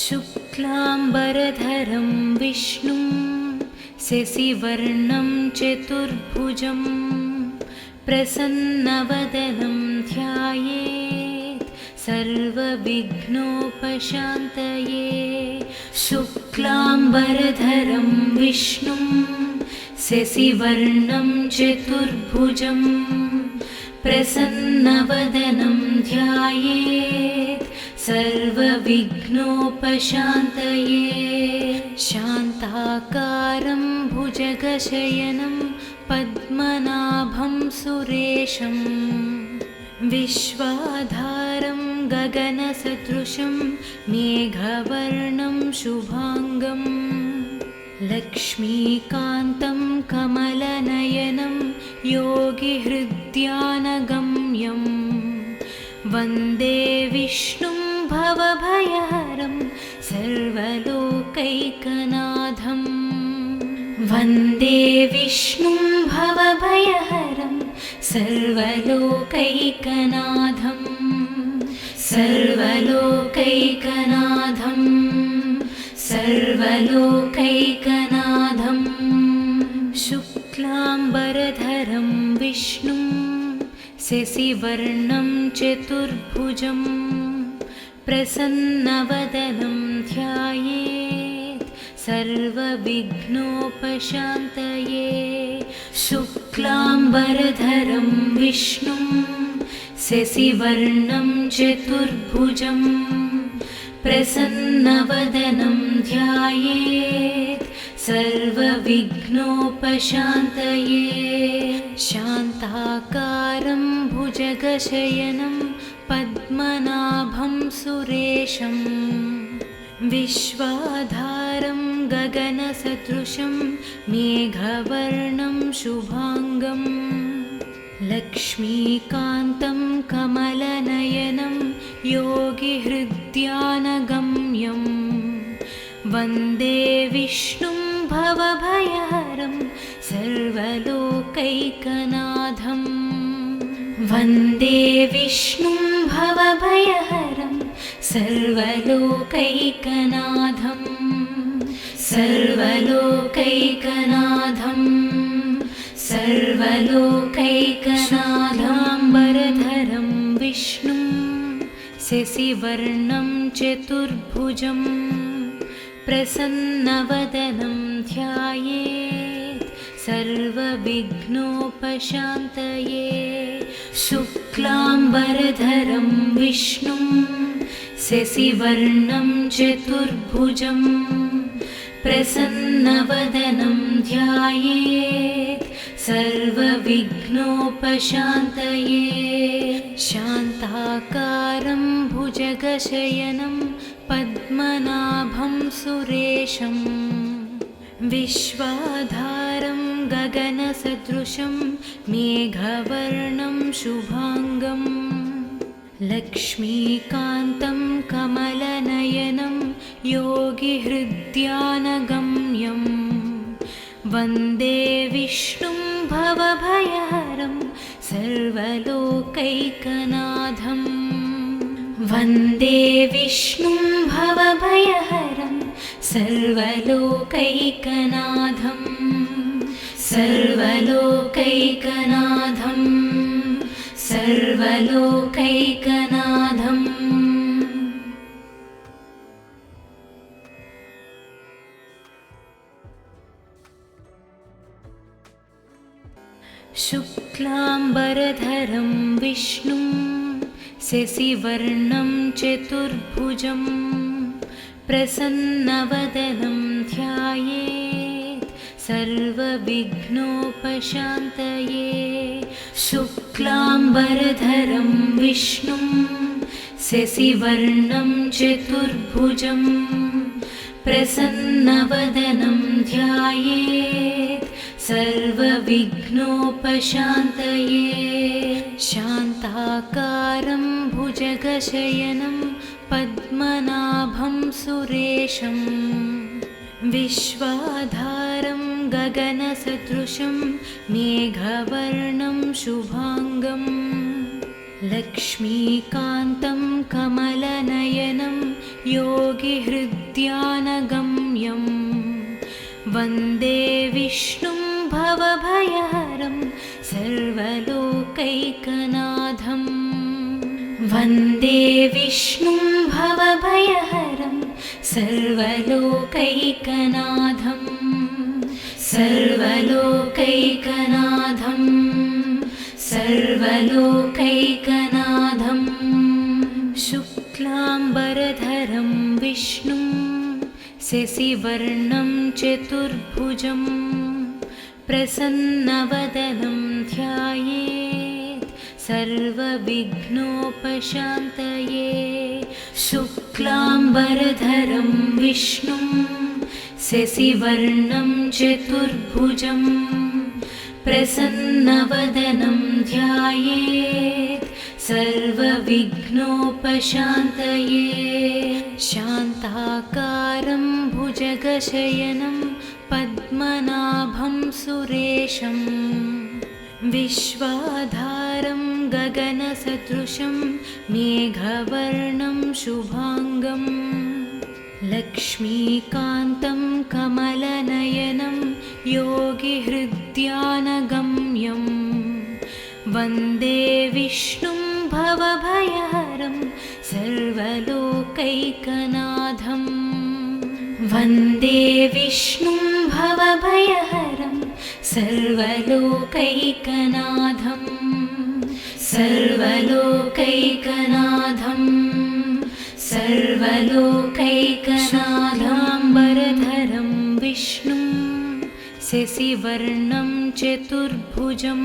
शुक्लाम्बरधरं विष्णुं शशिवर्णं चतुर्भुजं प्रसन्नवदनं ध्यायेत् सर्वविघ्नोपशान्तये। शुक्लाम्बरधरं विष्णुं शशिवर्णं चतुर्भुजं प्रसन्नवदनं ध्यायेत् सर्वविघ्नोपशान्तये। शान्ताकारं भुजगशयनं पद्मनाभं सुरेशं विश्वाधारं गगनसदृशं मेघवर्णं शुभांगं लक्ष्मीकान्तं कमलनयनं योगिहृद्यानगम्यं वन्दे विष्णुं भवभयहरं सर्वलोकैकनाथं। वन्दे विष्णुं भवभयहरं सर्वलोकैकनाथं सर्वलोकैकनाथं सर्वलोकैकनाथं। शुक्लाम्बरधरं विष्णुं शशिवर्णं चतुर्भुजं प्रसन्नवदनं ध्यायेत् सर्वविघ्नोपशान्तये। शुक्लाम्बरधरं विष्णुं शशिवर्णं चतुर्भुजं प्रसन्नवदनं ध्यायेत् सर्वविघ्नोपशान्तये। शान्ताकारं भुजगशयनं पद्मनाभं सुरेशं विश्वाधारं गगनसदृशं मेघवर्णं शुभांगं लक्ष्मीकान्तं कमलनयनं योगिहृद्यानगम्यं वन्दे विष्णुं भवभयहरं सर्वलोकैकनाथं। वन्दे विष्णुं भवभयहरं सर्वलोकैकनाथं सर्वलोकैकनाथं सर्वलोकैकनाथाम्बरधरं विष्णुं शशिवर्णं चतुर्भुजं प्रसन्नवदनं ध्यायेत् सर्वविघ्नोपशान्तये। शुक्लाम्बरधरं विष्णुं शशिवर्णं चतुर्भुजं प्रसन्नवदनं ध्यायेत् सर्वविघ्नोपशान्तये। शान्ताकारं भुजगशयनं पद्मनाभं सुरेशं विश्वाधारं गगनसदृशं मेघवर्णं शुभांगं लक्ष्मीकान्तं कमलनयनं योगिहृद्यानगम्यं वन्दे विष्णुं भवभयहरं सर्वलोकैकनाथं। वन्दे विष्णुं भवभयहरं सर्वलोकैकनाथं सर्वलोकैकनाथं सर्वलोकैकनाथं। शुक्लाम्बरधरं विष्णुं शशिवर्णं चतुर्भुजं प्रसन्नवदनं ध्यायेत् सर्वविघ्नोपशान्तये। शुक्लाम्बरधरं विष्णुं शशिवर्णं चतुर्भुजं प्रसन्नवदनं ध्यायेत् सर्वविघ्नोपशान्तये। शान्ताकारं भुजगशयनं पद्मनाभं सुरेशं विश्वाधारं गगनसदृशं मेघवर्णं शुभांगं लक्ष्मीकान्तं कमलनयनं योगिहृद्यानगम्यं वन्दे विष्णुं भवभयहरं सर्वलोकैकनाथं वन्दे विष्णुं भवभयहरं सर्वलोकैकनाथं सर्वलोकैकनाथं सर्वलोकैकनाथं शुक्लाम्बरधरं विष्णुं शशिवर्णं चतुर्भुजं प्रसन्नवदनं ध्यायेत् सर्वविघ्नोपशान्तये शुक्लाम्बरधरं विष्णुं शशिवर्णं चतुर्भुजं प्रसन्नवदनं ध्यायेत् सर्वविघ्नोपशान्तये शान्ताकारं भुजगशयनं पद्मनाभं सुरेशं विश्वाधारं गगनसदृशं मेघवर्णं शुभाङ्गं लक्ष्मीकान्तं कमलनयनं योगिहृद्यानगम्यं वन्दे विष्णुं भवभयहरं सर्वलोकैकनाथं वन्दे विष्णुं भवभयहरं सर्वलोकैकनाथं सर्वलोकैकनाथं सर्वलोकैकनाथाम्बरधरं विष्णुं शशिवर्णं चतुर्भुजं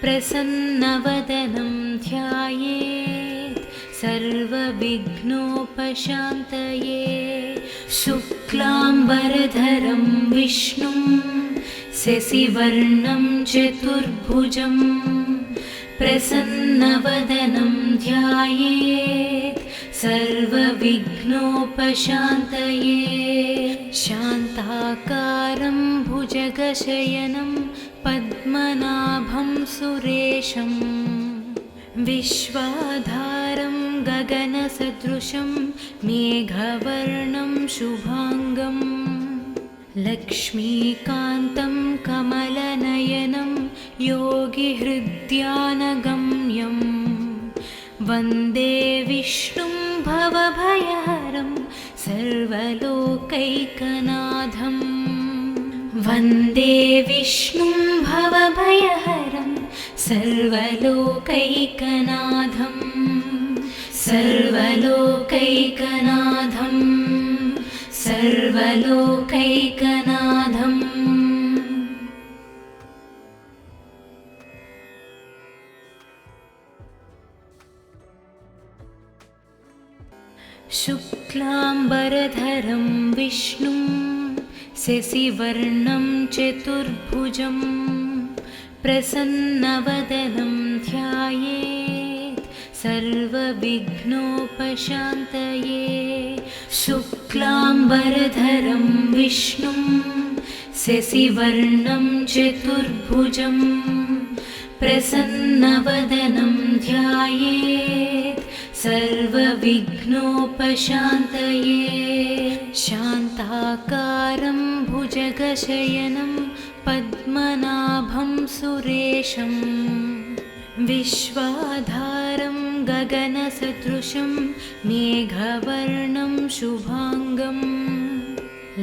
प्रसन्नवदनं ध्यायेत् सर्वविघ्नोपशान्तये शुक्लाम्बरधरं विष्णुं शशिवर्णं चतुर्भुजं प्रसन्नवदनं ध्यायेत् सर्वविघ्नोपशान्तये शान्ताकारं भुजगशयनं पद्मनाभं सुरेशं विश्वाधारं गगनसदृशं मेघवर्णं शुभाङ्गं लक्ष्मीकान्तं कमलनयनं योगिहृद्यानगम्यं वन्दे विष्णुं भवभयहरं सर्वलोकैकनाथं वन्दे विष्णुं भवभयहरं सर्वलोकैकनाथं सर्वलोकैकनाथं सर्वलोकैकनाथम् शुक्लाम्बरधरं विष्णुं शशिवर्णं चतुर्भुजं प्रसन्नवदनं ध्यायेत् सर्वविघ्नोपशान्तये शुक्लाम्बरधरं विष्णुं शशिवर्णं चतुर्भुजं प्रसन्नवदनं ध्यायेत् सर्वविघ्नोपशान्तये शान्ताकारं भुजगशयनं पद्मनाभं सुरेशं विश्वाधारं गगनसदृशं मेघवर्णं शुभाङ्गं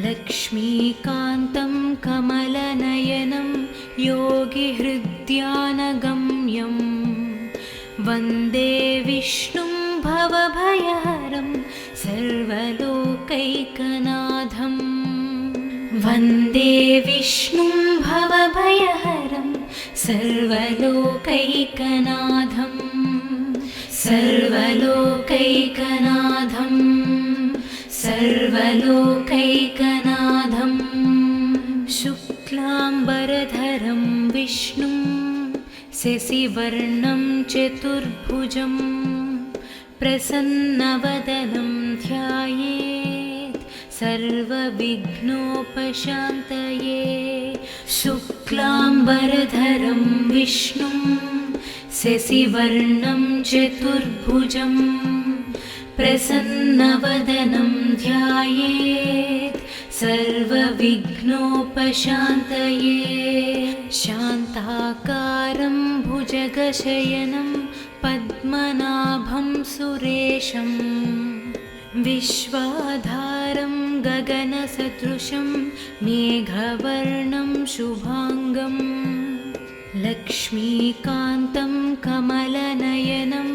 लक्ष्मीकान्तं कमलनयनं योगिहृद्यानगम्यं वन्दे विष्णुं भवभयहरं सर्वलोकैकनाथं वन्दे विष्णुं भवभयहरं सर्वलोकैकनाथं सर्वलोकैकनाथं सर्वलोकैकनाथं शुक्लाम्बरधरं विष्णुं शशिवर्णं चतुर्भुजं प्रसन्नवदनं ध्यायेत् सर्वविघ्नोपशान्तये शुक्लाम्बरधरं विष्णुं शशिवर्णं चतुर्भुजं प्रसन्नवदनं ध्यायेत् सर्वविघ्नोपशान्तये शान्ताकारं भुजगशयनं पद्मनाभं सुरेशं विश्वाधारं गगनसदृशं मेघवर्णं शुभाङ्गं लक्ष्मीकान्तं कमलनयनं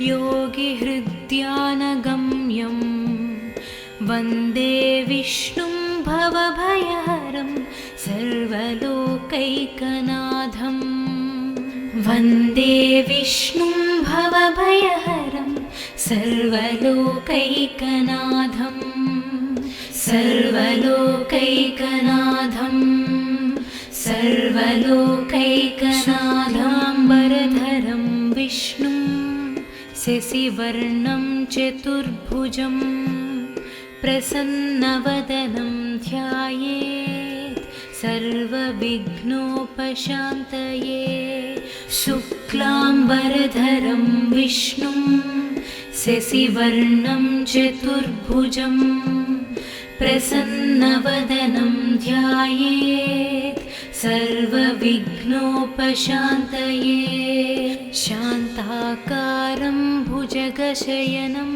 योगिहृद्यानगम्यं वन्दे विष्णुं भवभयहरं सर्वलोकैकनाथं वन्दे विष्णुं भवभयहरं सर्वलोकैकनाथं सर्वलोकैकनाथं सर्वलोकैकनाथाम्बरधरं विष्णुं शशिवर्णं चतुर्भुजं प्रसन्नवदनं ध्यायेत् सर्वविघ्नोपशान्तये शुक्लाम्बरधरं विष्णुं शशिवर्णं चतुर्भुजं प्रसन्नवदनं ध्यायेत् सर्वविघ्नोपशान्तये शान्ताकारं भुजगशयनं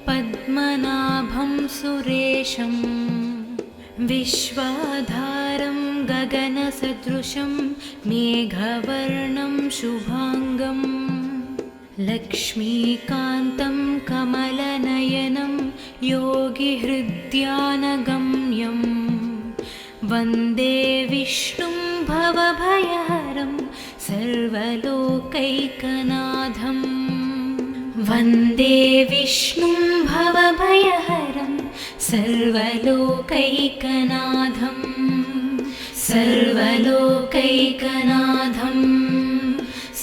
पद्मनाभं सुरेशं विश्वाधारं गगनसदृशं मेघवर्णं शुभाङ्गं लक्ष्मीकान्तं कमलनयनं योगिहृद्यानगम्यं वन्दे विष्णुं भवभयहरं सर्वलोकैकनाथं वन्दे विष्णुं भवभयहरं सर्वलोकैकनाथं सर्वलोकैकनाथं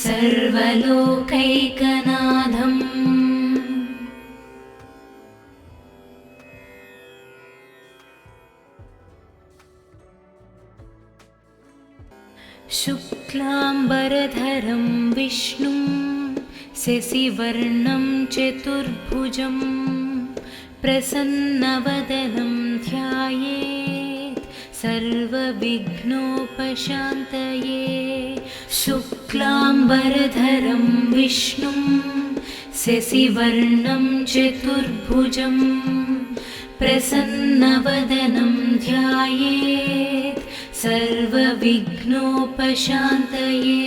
सर्वलोकैकनाथम् शुक्लाम्बरधरं विष्णुं शशिवर्णं चतुर्भुजं प्रसन्नवदनं ध्यायेत् सर्वविघ्नोपशान्तये शुक्लाम्बरधरं विष्णुं शशिवर्णं चतुर्भुजं प्रसन्नवदनं ध्यायेत् सर्वविघ्नोपशान्तये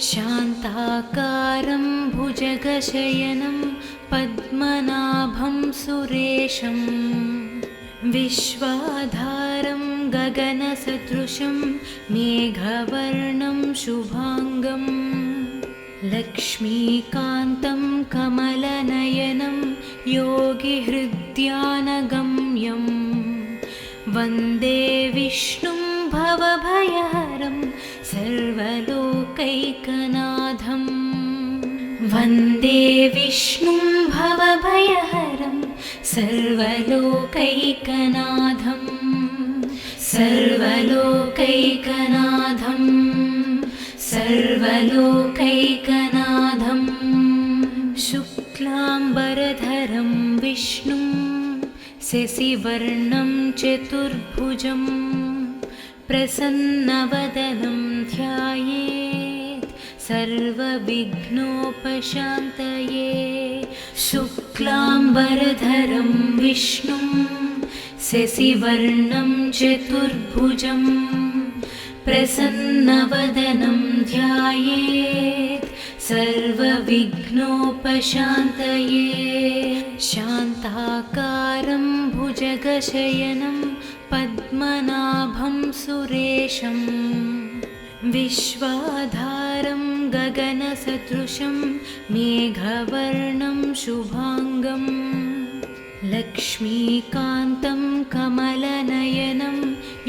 शान्ताकारं भुजगशयनं पद्मनाभं सुरेशं विश्वाधारं गगनसदृशं मेघवर्णं शुभाङ्गं लक्ष्मीकान्तं कमलनयनं योगिहृद्यानगम्यं वन्दे विष्णुं भवभयहरं सर्वलोकैकनाथं वन्दे विष्णुं भवभयहरं सर्वलोकैकनाथं सर्वलोकैकनाथं सर्वलोकैकनाथं शुक्लाम्बरधरं विष्णुं शशिवर्णं चतुर्भुजं प्रसन्नवदनं ध्यायेत् सर्वविघ्नोपशान्तये शुक्लाम्बरधरं विष्णुं शशिवर्णं चतुर्भुजं प्रसन्नवदनं ध्यायेत् सर्वविघ्नोपशान्तये शान्ताकारं भुजगशयनं पद्मनाभं सुरेशं विश्वाधारं गगनसदृशं मेघवर्णं शुभाङ्गं लक्ष्मीकान्तं कमलनयनं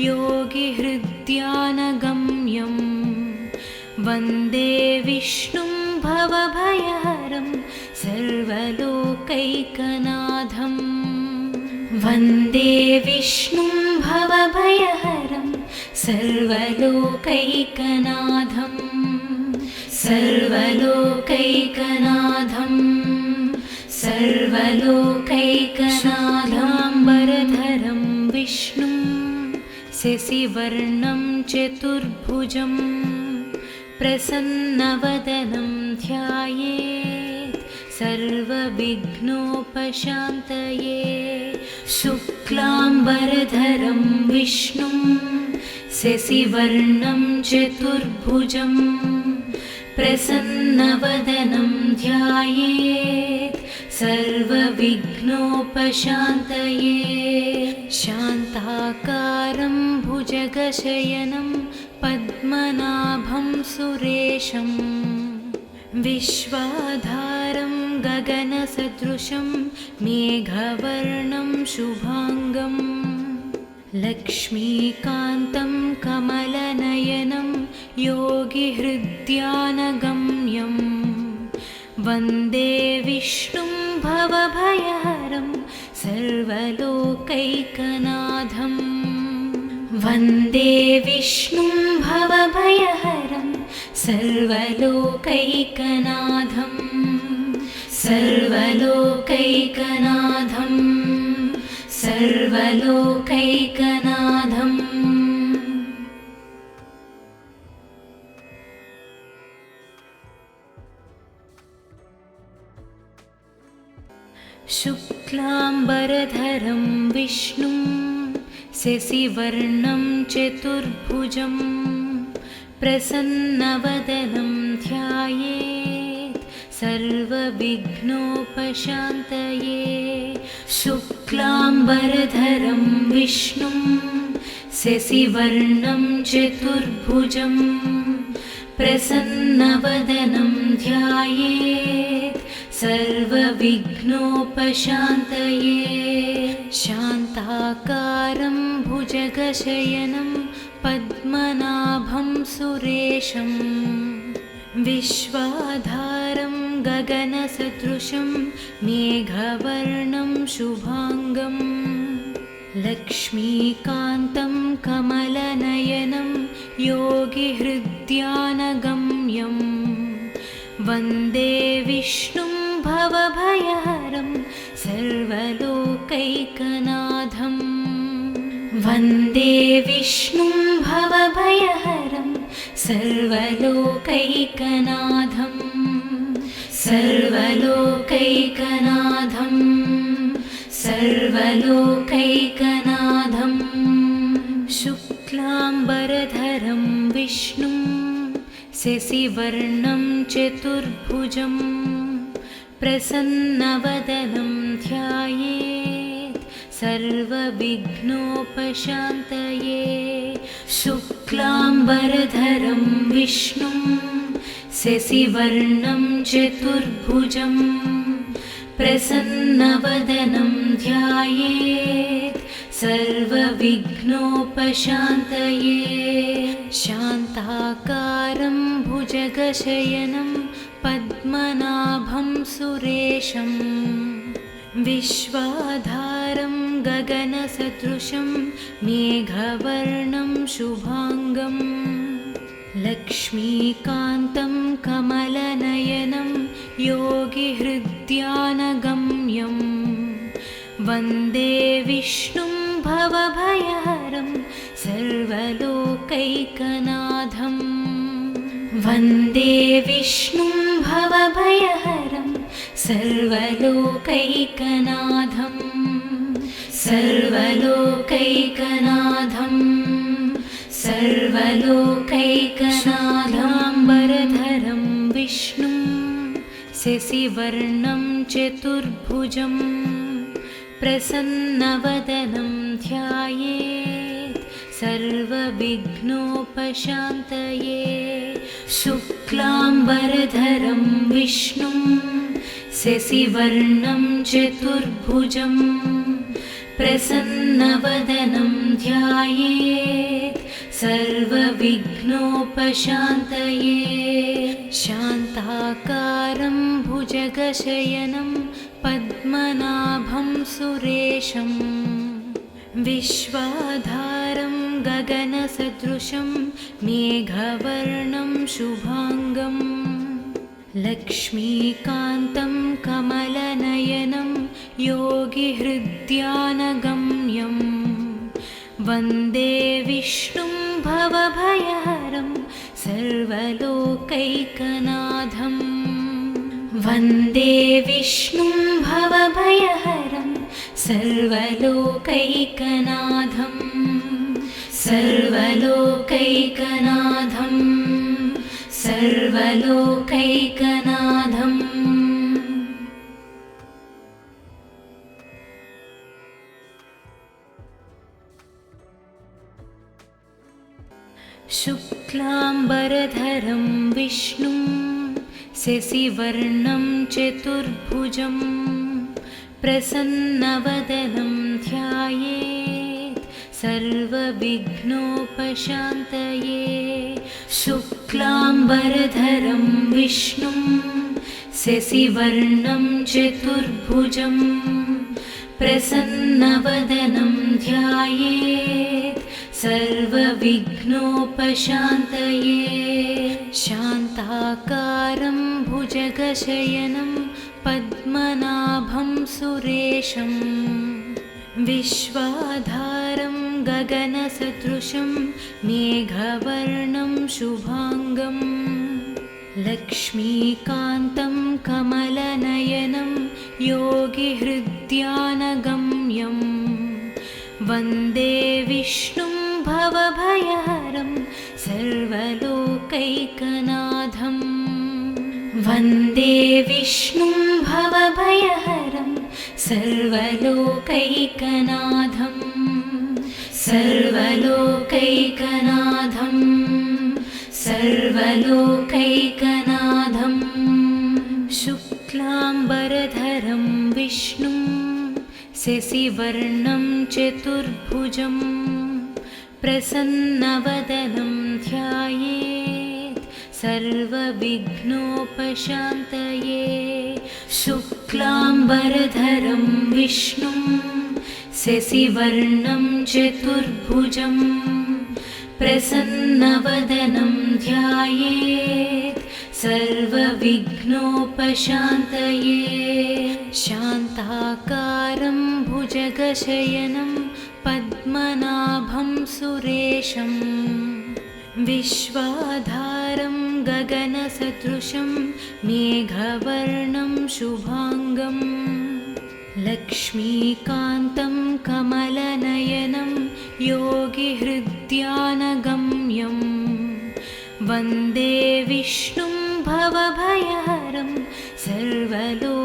योगिहृद्यानगम्यं वन्दे विष्णुं भवभयहरं सर्वलोकैकनाथं वन्दे विष्णुं भवभयहरं सर्वलोकैकनाथं सर्वलोकैकनाथं सर्व सर्वलोकैकनाथाम्बरधरं विष्णुं शशिवर्णं चतुर्भुजं प्रसन्नवदनं ध्यायेत् सर्वविघ्नोपशान्तये। शुक्लाम्बरधरं विष्णुं शशिवर्णं चतुर्भुजं प्रसन्नवदनं ध्यायेत् सर्वविघ्नोपशान्तये। शान्ताकारं भुजगशयनं पद्मनाभं सुरेशं विश्वाधारं गगनसदृशं मेघवर्णं शुभाङ्गं लक्ष्मीकान्तं कमलनयनं योगिहृद्यानगम्यं वन्दे विष्णुं भवभयहरं सर्वलोकैकनाथं। वन्दे विष्णुं भवभयहरं सर्वलोकैकनाथं सर्वलोकैकनाथं सर्वलोकैकनाथम्। शुक्लाम्बरधरं विष्णुं शशिवर्णं चतुर्भुजं प्रसन्नवदनं ध्यायेत् सर्वविघ्नोपशान्तये। शुक्लाम्बरधरं विष्णुं शशिवर्णं चतुर्भुजं प्रसन्नवदनं ध्यायेत् सर्वविघ्नोपशान्तये। शान्ताकारं भुजगशयनं पद्मनाभं सुरेशं विश्वाधारं गगनसदृशं मेघवर्णं शुभाङ्गं लक्ष्मीकान्तं कमलनयनं योगिहृद्यानगम्यं वन्दे विष्णुं भवभयहरं सर्वलोकैकनाथं। वन्दे विष्णुं भवभयहरं सर्वलोकैकनाथं सर्वलोकैकनाथं सर्वलोकैकनाथम्। शुक्लाम्बरधरं विष्णुं शशिवर्णं चतुर्भुजं प्रसन्नवदनं ध्यायेत् सर्वविघ्नोपशान्तये। शुक्लाम्बरधरं विष्णुं शशिवर्णं चतुर्भुजं प्रसन्नवदनं ध्यायेत् सर्वविघ्नोपशान्तये। शान्ताकारं भुजगशयनं पद्मनाभं सुरेशं विश्वाधारं गगनसदृशं मेघवर्णं शुभाङ्गं लक्ष्मीकान्तं कमलनयनं योगिहृद्यानगम्यं वन्दे विष्णुं भवभयहरं सर्वलोकैकनाथं। वन्दे विष्णुं भवभयहरं सर्वलोकैकनाथं सर्वलोकैकनाथं सर्वलोकैकनाथाम्बरधरं विष्णुं शशिवर्णं चतुर्भुजं प्रसन्नवदनं ध्यायेत् सर्वविघ्नोपशान्तये। शुक्लाम्बरधरं विष्णुं शशिवर्णं चतुर्भुजं प्रसन्नवदनं ध्यायेत् सर्वविघ्नोपशान्तये। शान्ताकारं भुजगशयनं पद्मनाभं सुरेशं विश्वाधारं गगनसदृशं मेघवर्णं शुभाङ्गं लक्ष्मीकान्तं कमलनयनं योगिहृद्यानगम्यं वन्दे विष्णुं भवभयहरं सर्वलोकैकनाथं वन्दे विष्णुं भवभयहरं सर्वलोकैकनाथं सर्वलोकैकनाथं सर्वलोकैकनाथम् शुक्लाम्बरधरं विष्णुं शशिवर्णं चतुर्भुजं प्रसन्नवदनं ध्यायेत् सर्वविघ्नोपशान्तये शुक्लाम्बरधरं विष्णुं शशिवर्णं चतुर्भुजं प्रसन्नवदनं ध्यायेत् सर्वविघ्नोपशान्तये शान्ताकारं भुजगशयनं पद्मनाभं सुरेशं विश्वाधारं गगनसदृशं मेघवर्णं शुभाङ्गं लक्ष्मीकान्तं कमलनयनं योगिहृद्यानगम्यं वन्दे विष्णुं भवभयहरं सर्वलोकैकनाथं वन्दे विष्णुं भवभयहरं सर्वलोकैकनाथं सर्वलोकैकनाथं सर्वलोकैकनाथम् शुक्लाम्बरधरं विष्णुं शशिवर्णं चतुर्भुजं प्रसन्नवदनं ध्यायेत् सर्वविघ्नोपशान्तये शुक्लाम्बरधरं विष्णुं शशिवर्णं चतुर्भुजं प्रसन्नवदनं ध्यायेत् सर्वविघ्नोपशान्तये शान्ताकारं भुजगशयनं पद्मनाभं सुरेशं विश्वाधारं गगनसदृशं मेघवर्णं शुभाङ्गं लक्ष्मीकान्तं कमलनयनं योगिहृद्यानगम्यं वन्दे विष्णुं भवभयहरं सर्वलोकैकनाथं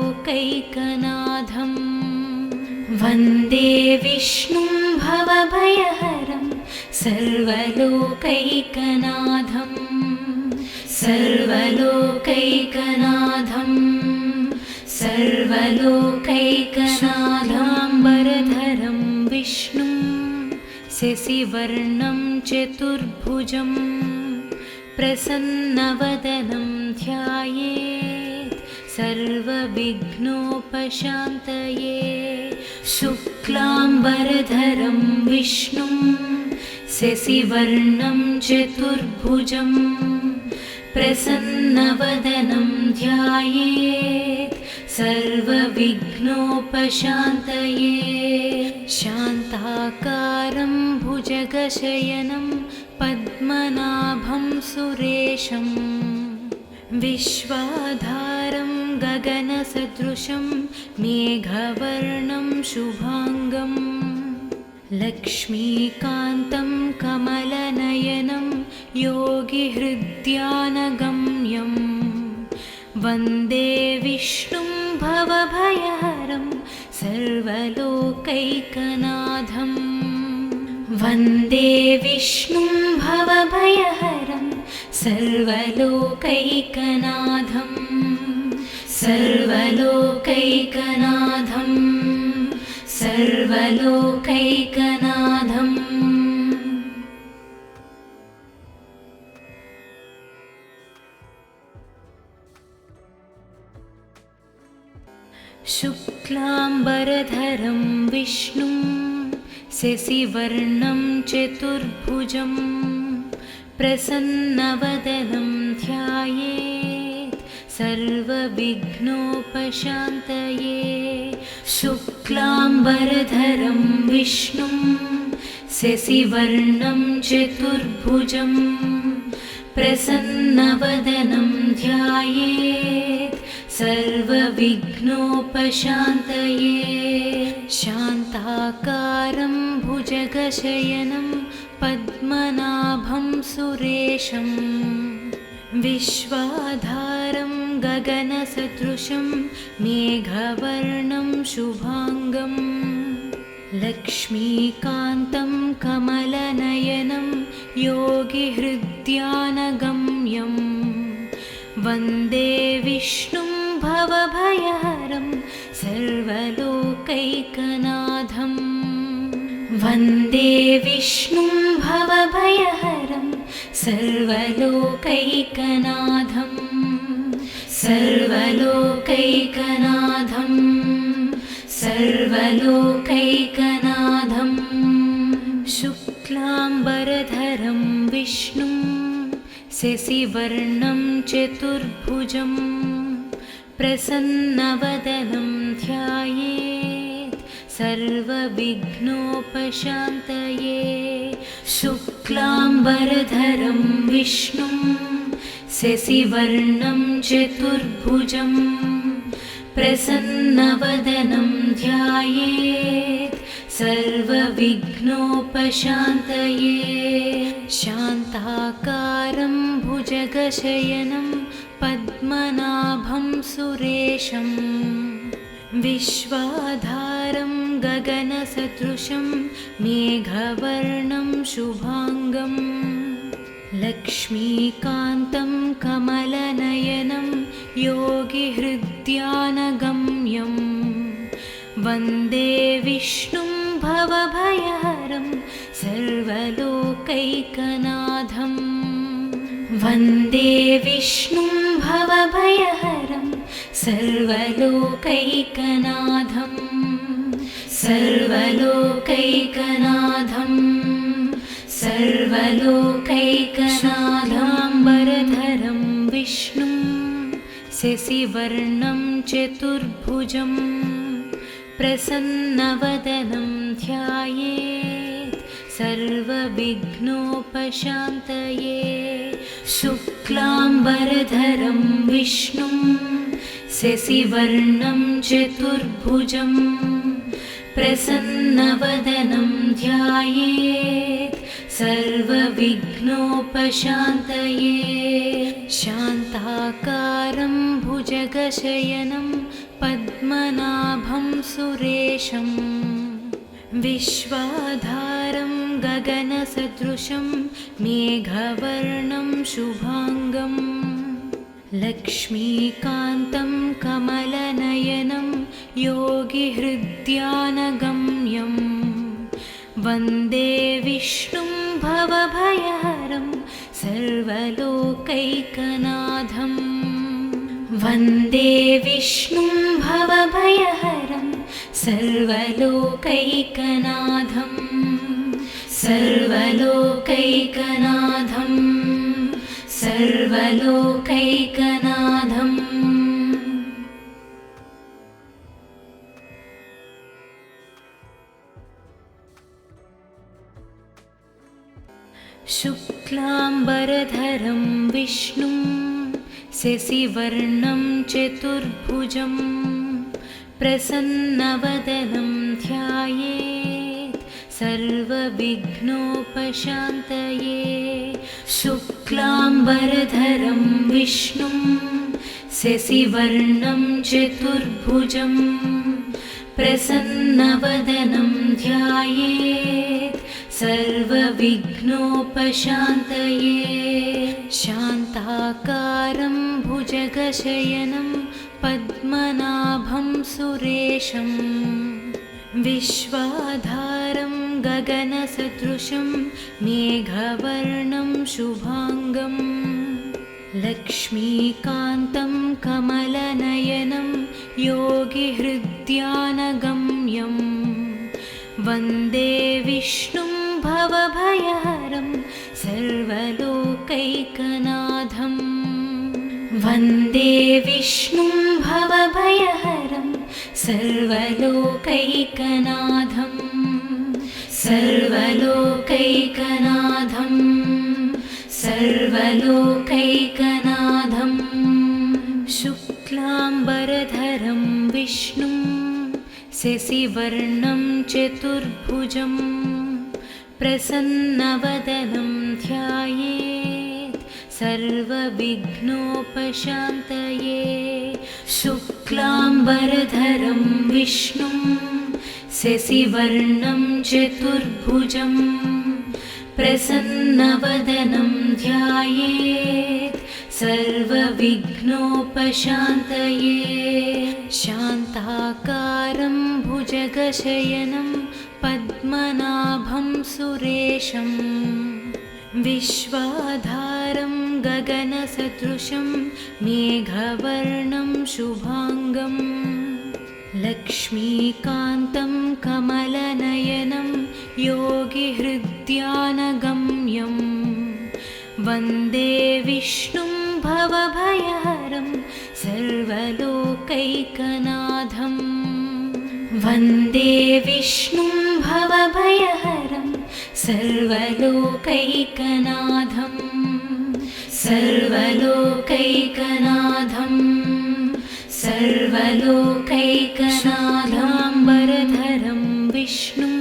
वन्दे विष्णुं भवभयहरं सर्वलोकैकनाथं सर्वलोकैकनाथं सर्वलोकैकनाथाम्बरधरं विष्णुं शशिवर्णं चतुर्भुजं प्रसन्नवदनं ध्यायेत् सर्वविघ्नोपशान्तये शुक्लाम्बरधरं विष्णुं शशिवर्णं चतुर्भुजं प्रसन्नवदनं ध्यायेत् सर्वविघ्नोपशान्तये शान्ताकारं भुजगशयनं पद्मनाभं सुरेशं विश्वाधारं गगनसदृशं मेघवर्णं शुभाङ्गं लक्ष्मीकान्तं कमलनयनं योगिहृद्यानगम्यं वन्दे विष्णुं भवभयहरं सर्वलोकैकनाथं वन्दे विष्णुं भवभयहरं सर्वलोकैकनाथं सर्वलोकैकनाथं सर्वलोकैकनाथम् शुक्लाम्बरधरं विष्णुं शशिवर्णं चतुर्भुजं प्रसन्नवदनं ध्यायेत् सर्वविघ्नोपशान्तये शुक्लाम्बरधरं विष्णुं शशिवर्णं चतुर्भुजं प्रसन्नवदनं ध्यायेत् सर्वविघ्नोपशान्तये शान्ताकारं भुजगशयनं पद्मनाभं सुरेशं विश्वाधारं गगनसदृशं मेघवर्णं शुभाङ्गं लक्ष्मीकान्तं कमलनयनं योगिहृद्यानगम्यं वन्दे विष्णुं भवभयहरं सर्वलोकैकनाथं वन्दे विष्णुं भवभयहरं सर्वलोकैकनाथं सर्वलोकैकनाथं सर्वलोकैकनाथं शुक्लाम्बरधरं विष्णुं शशिवर्णं चतुर्भुजं प्रसन्नवदनं ध्यायेत् सर्वविघ्नोपशान्तये शुक्लाम्बरधरं विष्णुं शशिवर्णं चतुर्भुजं प्रसन्नवदनं ध्यायेत् सर्वविघ्नोपशान्तये शान्ताकारं भुजगशयनं पद्मनाभं सुरेशं विश्वाधारं गगनसदृशं मेघवर्णं शुभाङ्गं लक्ष्मीकान्तं कमलनयनं योगिहृद्यानगम्यं वन्दे विष्णुं भवभयहरं सर्वलोकैकनाथं वन्दे विष्णुं भवभयहरं सर्वलोकैकनाथं सर्वलोकैकनाथं सर्वलोकैकनाथाम्बरधरं विष्णुं शशिवर्णं चतुर्भुजं प्रसन्नवदनं ध्यायेत् सर्वविघ्नोपशान्तये शुक्लाम्बरधरं विष्णुं शशिवर्णं चतुर्भुजं प्रसन्नवदनं ध्यायेत् सर्वविघ्नोपशान्तये शान्ताकारं भुजगशयनं पद्मनाभं सुरेशं विश्वाधारं गगनसदृशं मेघवर्णं शुभाङ्गं लक्ष्मीकान्तं कमलनयनं योगिहृद्यानगम्यं वन्दे विष्णुं भवभयहरं सर्वलोकैकनाथं वन्दे विष्णुं भवभयहरं सर्वलोकैकनाथं सर्वलोकैकनाथं सर्वलोकैकनाथम् शुक्लाम्बरधरं विष्णुं शशिवर्णं चतुर्भुजं प्रसन्नवदनं ध्यायेत् सर्वविघ्नोपशान्तये शुक्लाम्बरधरं विष्णुं शशिवर्णं चतुर्भुजं प्रसन्नवदनं ध्यायेत् सर्वविघ्नोपशान्तये शान्ताकारं भुजगशयनं पद्मनाभं सुरेशं विश्वाधारं गगनसदृशं मेघवर्णं शुभाङ्गं लक्ष्मीकान्तं कमलनयनं योगिहृद्यानगम्यं वन्दे विष्णुं भवभयहरं सर्वलोकैकनाथं सर्वलोकैकनाथं सर्वलोकैकनाथं शुक्लाम्बरधरं विष्णुं शशिवर्णं चतुर्भुजं प्रसन्नवदनं ध्यायेत् सर्वविघ्नोपशान्तये शुक्लाम्बरधरं विष्णुं शशिवर्णं चतुर्भुजं प्रसन्नवदनं ध्यायेत् सर्वविघ्नोपशान्तये शान्ताकारं भुजगशयनं पद्मनाभं सुरेशं विश्वाधारं गगनसदृशं मेघवर्णं शुभाङ्गं लक्ष्मीकान्तं कमलनयनं योगिहृद्यानगम्यं वन्दे विष्णुं भवभयहरं सर्वलोकैकनाथं वन्दे विष्णुं भवभयहरं सर्वलोकैकनाथं सर्वलोकैकनाथं सर्वलोकैकनाथाम्बरधरं विष्णुं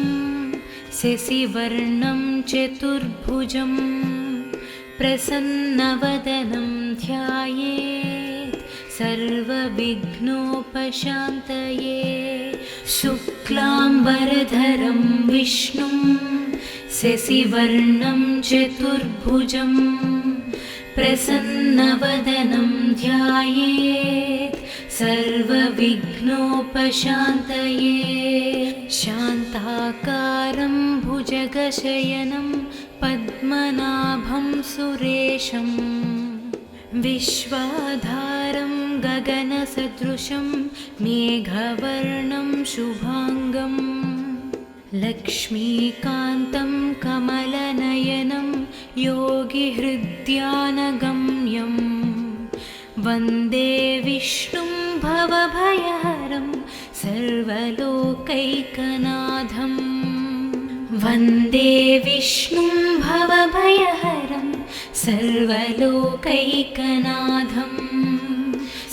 शशिवर्णं चतुर्भुजं प्रसन्नवदनं ध्यायेत् सर्वविघ्नोपशान्तये शुक्लाम्बरधरं विष्णुं शशिवर्णं चतुर्भुजं प्रसन्नवदनं ध्यायेत् सर्वविघ्नोपशान्तये शान्ताकारं भुजगशयनं पद्मनाभं सुरेशं विश्वाधारं गगनसदृशं मेघवर्णं शुभाङ्गं लक्ष्मीकान्तं कमलनयनं योगिहृद्यानगम्यं वन्दे विष्णुं भवभयहरं सर्वलोकैकनाथं वन्दे विष्णुं भवभयहरं सर्वलोकैकनाथं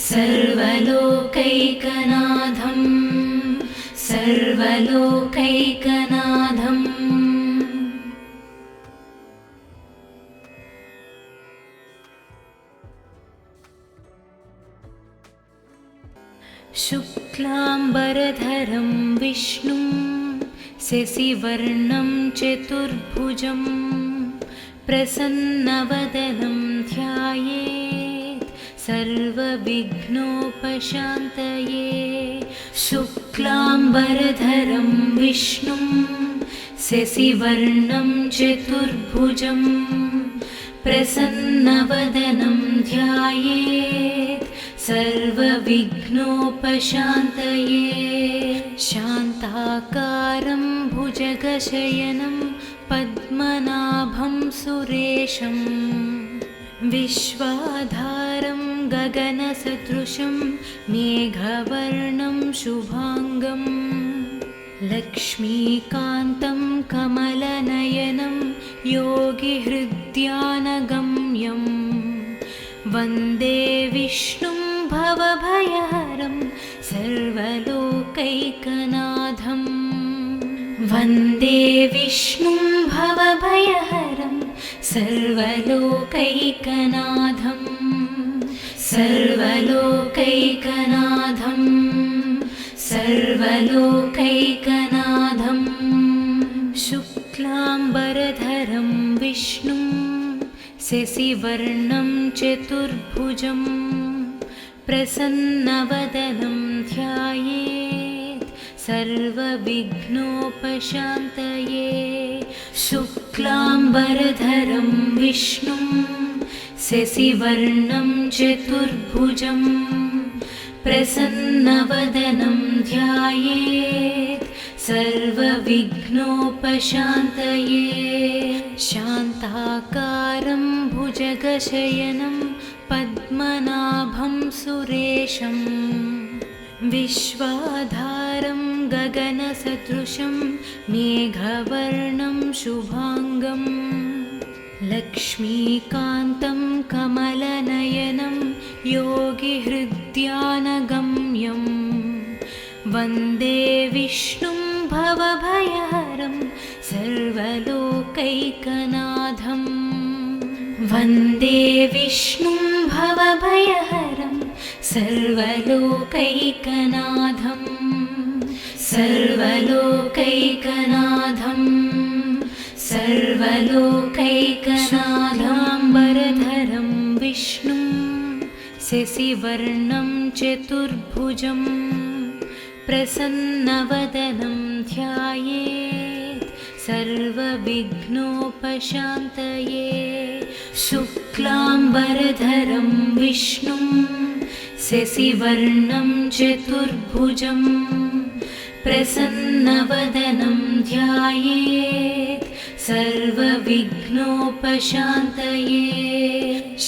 सर्वलोकैकनाथं सर्वलोकैकनाथम् शुक्लाम्बरधरं विष्णुं शशिवर्णं चतुर्भुजं प्रसन्नवदनं ध्यायेत् सर्वविघ्नोपशान्तये शुक्लाम्बरधरं विष्णुं शशिवर्णं चतुर्भुजं प्रसन्नवदनं ध्यायेत् सर्वविघ्नोपशान्तये शान्ताकारं भुजगशयनं पद्मनाभं सुरेशं विश्वाधारं गगनसदृशं मेघवर्णं शुभाङ्गं लक्ष्मीकान्तं कमलनयनं योगिहृद्यानगम्यं वन्दे विष्णुं भवभयहरं सर्वलोकैकनाथं वन्दे विष्णुं भवभयहरं सर्वलोकैकनाथं सर्वलोकैकनाथं सर्वलोकैकनाथं शुक्लाम्बरधरं विष्णुं शशिवर्णं चतुर्भुजं प्रसन्नवदनं ध्यायेत् सर्वविघ्नोपशान्तये शुक्लाम्बरधरं विष्णुं शशिवर्णं चतुर्भुजं प्रसन्नवदनं ध्यायेत् सर्वविघ्नोपशान्तये शान्ताकारं भुजगशयनं पद्मनाभं सुरेशं विश्वाधारं गगनसदृशं मेघवर्णं शुभाङ्गं लक्ष्मीकान्तं कमलनयनं योगिहृद्यानगम्यं वन्दे विष्णुं भवभयहरं सर्वलोकैकनाथं वन्दे विष्णुं भवभयहरं सर्वलोकैकनाथं सर्वलोकैकनाथं सर्वलोकैकनाथाम्बरधरं विष्णुं शशिवर्णं चतुर्भुजं प्रसन्नवदनं ध्यायेत् सर्वविघ्नोपशान्तये शुक्लाम्बरधरं विष्णुं शशिवर्णं चतुर्भुजं प्रसन्नवदनं ध्यायेत् सर्वविघ्नोपशान्तये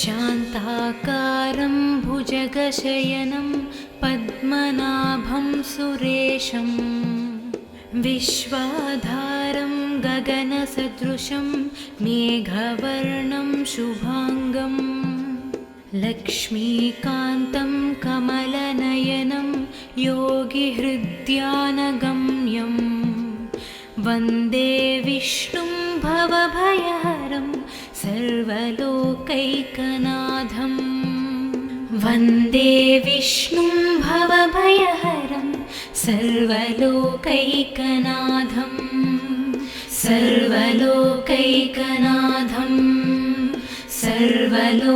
शान्ताकारं भुजगशयनं पद्मनाभं सुरेशं विश्वाधारं गगनसदृशं मेघवर्णं शुभाङ्गं लक्ष्मीकान्तं कमलनयनं योगिहृद्यानगम्यं वन्दे विष्णुं भवभयहरं सर्वलोकैकनाथं वन्दे विष्णुं भवभयहरं सर्वलोकैकनाथं सर्वलोकैकनाथं सर्वलोकैकनाथम्